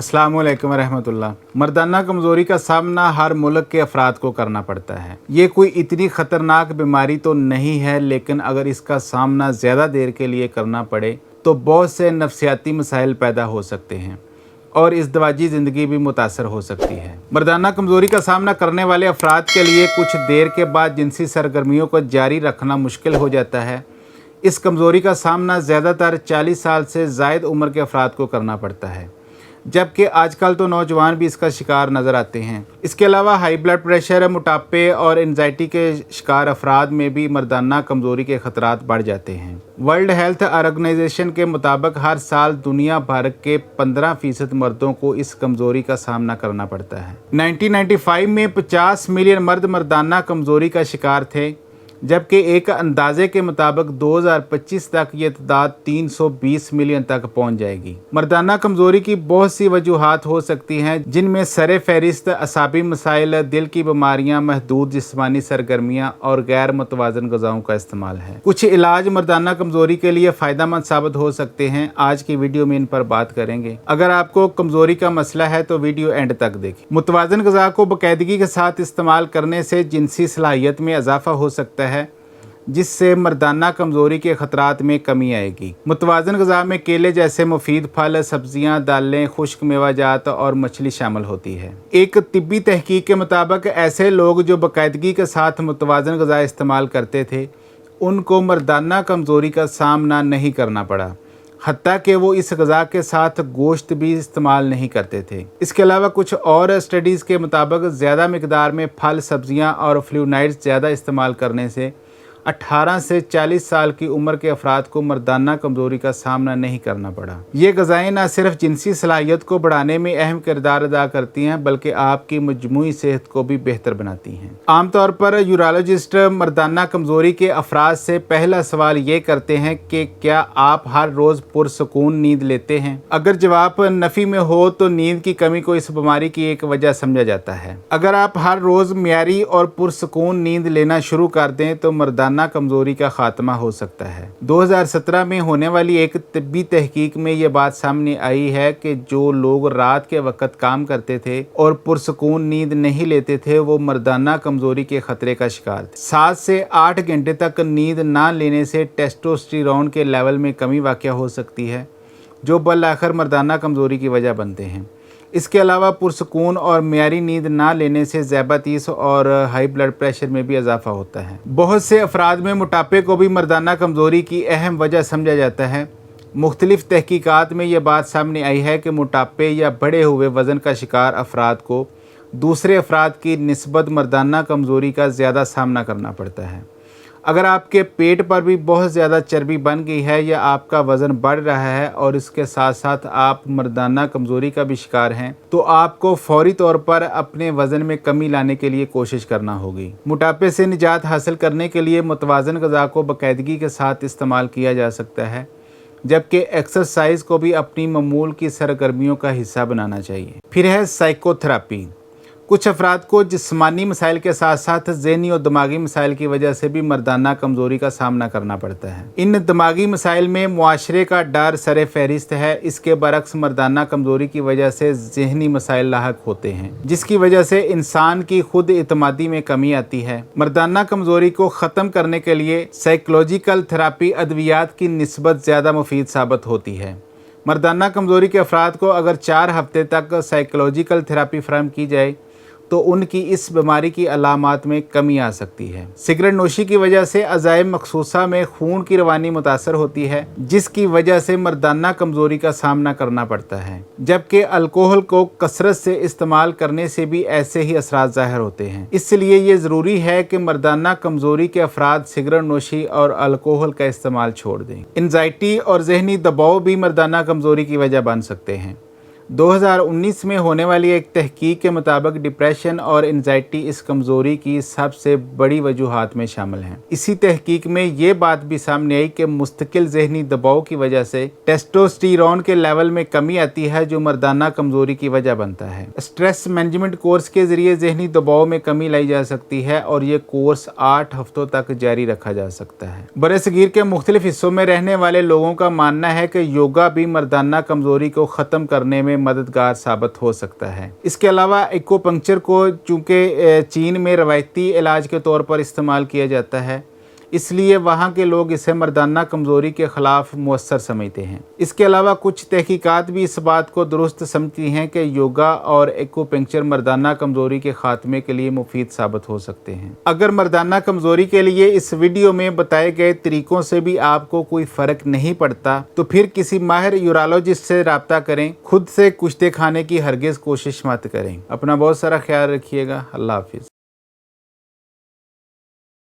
अस्सलाम वालेकुम रहमतुल्लाह। मर्दाना कमज़ोरी का सामना हर मुल्क के अफराद को करना पड़ता है। ये कोई इतनी ख़तरनाक बीमारी तो नहीं है, लेकिन अगर इसका सामना ज़्यादा देर के लिए करना पड़े तो बहुत से नफसियाती मसाइल पैदा हो सकते हैं और इज़दवाजी ज़िंदगी भी मुतासर हो सकती है। मर्दाना कमज़ोरी का सामना करने वाले अफराद के लिए कुछ देर के बाद जिनसी सरगर्मियों को जारी रखना मुश्किल हो जाता है। इस कमज़ोरी का सामना ज़्यादातर 40 साल से ज़ायद उम्र के अफराद को करना पड़ता है, जबकि आजकल तो नौजवान भी इसका शिकार नज़र आते हैं। इसके अलावा हाई ब्लड प्रेशर, मोटापे और एंजाइटी के शिकार अफराद में भी मर्दाना कमज़ोरी के ख़तरात बढ़ जाते हैं। वर्ल्ड हेल्थ ऑर्गेनाइजेशन के मुताबिक हर साल दुनिया भर के 15% मर्दों को इस कमज़ोरी का सामना करना पड़ता है। 1995 में 50 मिलियन मर्द मर्दाना कमज़ोरी का शिकार थे, जबकि एक अंदाजे के मुताबिक 2025 तक ये तादाद 320 मिलियन तक पहुंच जाएगी। मर्दाना कमज़ोरी की बहुत सी वजूहात हो सकती हैं, जिनमें सरे फहरिस्त असाबी मसाइल, दिल की बीमारियां, महदूद जिस्मानी सरगर्मियां और गैर मुतवाज़न ग़िज़ाओं का इस्तेमाल है। कुछ इलाज मर्दाना कमज़ोरी के लिए फ़ायदेमंद साबित हो सकते हैं। आज की वीडियो में इन पर बात करेंगे। अगर आपको कमज़ोरी का मसला है तो वीडियो एंड तक देखें। मुतवाज़न ग़िज़ा को बाकायदगी के साथ इस्तेमाल करने से जिनसी सलाहियत में इजाफ़ा हो सकता है, जिससे मर्दाना कमज़ोरी के ख़तरात में कमी आएगी। मुतवाज़न ग़िज़ा में केले जैसे मुफीद फल, सब्जियां, दालें, खुश्क मेवाजात और मछली शामिल होती है। एक तिब्बी तहकीक के मुताबिक ऐसे लोग जो बाकायदगी के साथ मुतवाज़न ग़िज़ा इस्तेमाल करते थे, उनको मर्दाना कमज़ोरी का सामना नहीं करना पड़ा, हत्ता कि वो इस ग़िज़ा के साथ गोश्त भी इस्तेमाल नहीं करते थे। इसके अलावा कुछ और स्टडीज़ के मुताबिक ज़्यादा मकदार में फल, सब्जियां और फ्लूनाइड्स ज़्यादा इस्तेमाल करने से 18 से 40 साल की उम्र के अफराद को मर्दाना कमज़ोरी का सामना नहीं करना पड़ा। ये ग़िज़ाएँ न सिर्फ जिनसी सलाहियत को बढ़ाने में अहम किरदार अदा करती हैं, बल्कि आपकी मजमूई सेहत को भी बेहतर बनाती हैं। आमतौर पर यूरोलॉजिस्ट मर्दाना कमज़ोरी के अफराद से पहला सवाल ये करते हैं कि क्या आप हर रोज़ पुरसकून नींद लेते हैं? अगर जवाब नफ़ी में हो तो नींद की कमी को इस बीमारी की एक वजह समझा जाता है। अगर आप हर रोज़ मियारी और पुरसकून नींद लेना शुरू कर दें तो मर्दाना कमज़ोरी का खात्मा हो सकता है। 2017 में होने वाली एक तिब्बी तहकीक में ये बात सामने आई है कि जो लोग रात के वक्त काम करते थे और पुरसकून नींद नहीं लेते थे, वो मर्दाना कमज़ोरी के खतरे का शिकार थे। 7 से 8 घंटे तक नींद ना लेने से टेस्टोस्टेरोन के लेवल में कमी वाक़या हो सकती है, जो बल-आखिर मर्दाना कमज़ोरी की वजह बनते हैं। इसके अलावा पुरसकून और मियारी नींद ना लेने से ज़्यादतीस और हाई ब्लड प्रेशर में भी इजाफा होता है। बहुत से अफराद में मोटापे को भी मर्दाना कमज़ोरी की अहम वजह समझा जाता है। मुख्तलिफ तहकीकात में यह बात सामने आई है कि मोटापे या बढ़े हुए वज़न का शिकार अफराद को दूसरे अफराद की निस्बत मर्दाना कमज़ोरी का ज़्यादा सामना करना पड़ता है। अगर आपके पेट पर भी बहुत ज़्यादा चर्बी बन गई है या आपका वज़न बढ़ रहा है और इसके साथ साथ आप मर्दाना कमज़ोरी का भी शिकार हैं, तो आपको फौरी तौर पर अपने वज़न में कमी लाने के लिए कोशिश करना होगी। मोटापे से निजात हासिल करने के लिए मुतवाज़न ग़िज़ा को बाकायदगी के साथ इस्तेमाल किया जा सकता है, जबकि एक्सरसाइज को भी अपनी मामूल की सरगर्मियों का हिस्सा बनाना चाहिए। फिर है साइकोथेरापी। कुछ अफराद को जिस्मानी मसाइल के साथ साथ ज़हनी और दिमागी मसाइल की वजह से भी मर्दाना कमज़ोरी का सामना करना पड़ता है। इन दिमागी मसाइल में मुआशरे का डर सरे फहरिस्त है। इसके बरक्स मर्दाना कमज़ोरी की वजह से ज़हनी मसाइल लाहक होते हैं, जिसकी वजह से इंसान की खुद इतमादी में कमी आती है। मर्दाना कमज़ोरी को ख़त्म करने के लिए साइकोलॉजिकल थेरापी अद्वियात की निस्बत ज़्यादा मुफीद साबित होती है। मर्दाना कमज़ोरी के अफराद को अगर 4 हफ्ते तक साइकोलॉजिकल थेरापी फराहम की जाए तो उनकी इस बीमारी की अलामात में कमी आ सकती है। सिगरेट नोशी की वजह से अज़ाइम मखसूसा में खून की रवानी मुतासर होती है, जिसकी वजह से मर्दाना कमज़ोरी का सामना करना पड़ता है, जबकि अल्कोहल को कसरत से इस्तेमाल करने से भी ऐसे ही असरात ज़ाहिर होते हैं। इसलिए ये ज़रूरी है कि मर्दाना कमज़ोरी के अफराद सिगरेट नोशी और अल्कोहल का इस्तेमाल छोड़ दें। एंजाइटी और ज़हनी दबाव भी मर्दाना कमज़ोरी की वजह बन सकते हैं। 2019 में होने वाली एक तहकीक के मुताबिक डिप्रेशन और एंजाइटी इस कमज़ोरी की सबसे बड़ी वजूहात में शामिल हैं। इसी तहकीक में ये बात भी सामने आई कि मुस्तकिल ज़हनी दबाव की वजह से टेस्टोस्टेरोन के लेवल में कमी आती है, जो मर्दाना कमज़ोरी की वजह बनता है। स्ट्रेस मैनेजमेंट कोर्स के ज़रिए ज़हनी दबाव में कमी लाई जा सकती है और ये कोर्स 8 हफ्तों तक जारी रखा जा सकता है। बरसगीर के मुख्तलिफ हिस्सों में रहने वाले लोगों का मानना है कि योगा भी मर्दाना कमज़ोरी को ख़त्म करने में में मददगार साबित हो सकता है। इसके अलावा एक्यूपंक्चर को चूँकि चीन में रवायती इलाज के तौर पर इस्तेमाल किया जाता है, इसलिए वहाँ के लोग इसे मर्दाना कमज़ोरी के ख़िलाफ़ मुअस्सर समझते हैं। इसके अलावा कुछ तहकीकात भी इस बात को दुरुस्त समझती हैं कि योगा और एक्यूपंक्चर मर्दाना कमज़ोरी के ख़ात्मे के लिए मुफीद साबित हो सकते हैं। अगर मर्दाना कमज़ोरी के लिए इस वीडियो में बताए गए तरीक़ों से भी आपको कोई फ़र्क नहीं पड़ता तो फिर किसी माहिर यूरोलॉजिस्ट से रब्ता करें। खुद से कुश्ते खाने की हरगिज़ कोशिश मत करें। अपना बहुत सारा ख्याल रखिएगा। अल्लाह हाफ़िज़।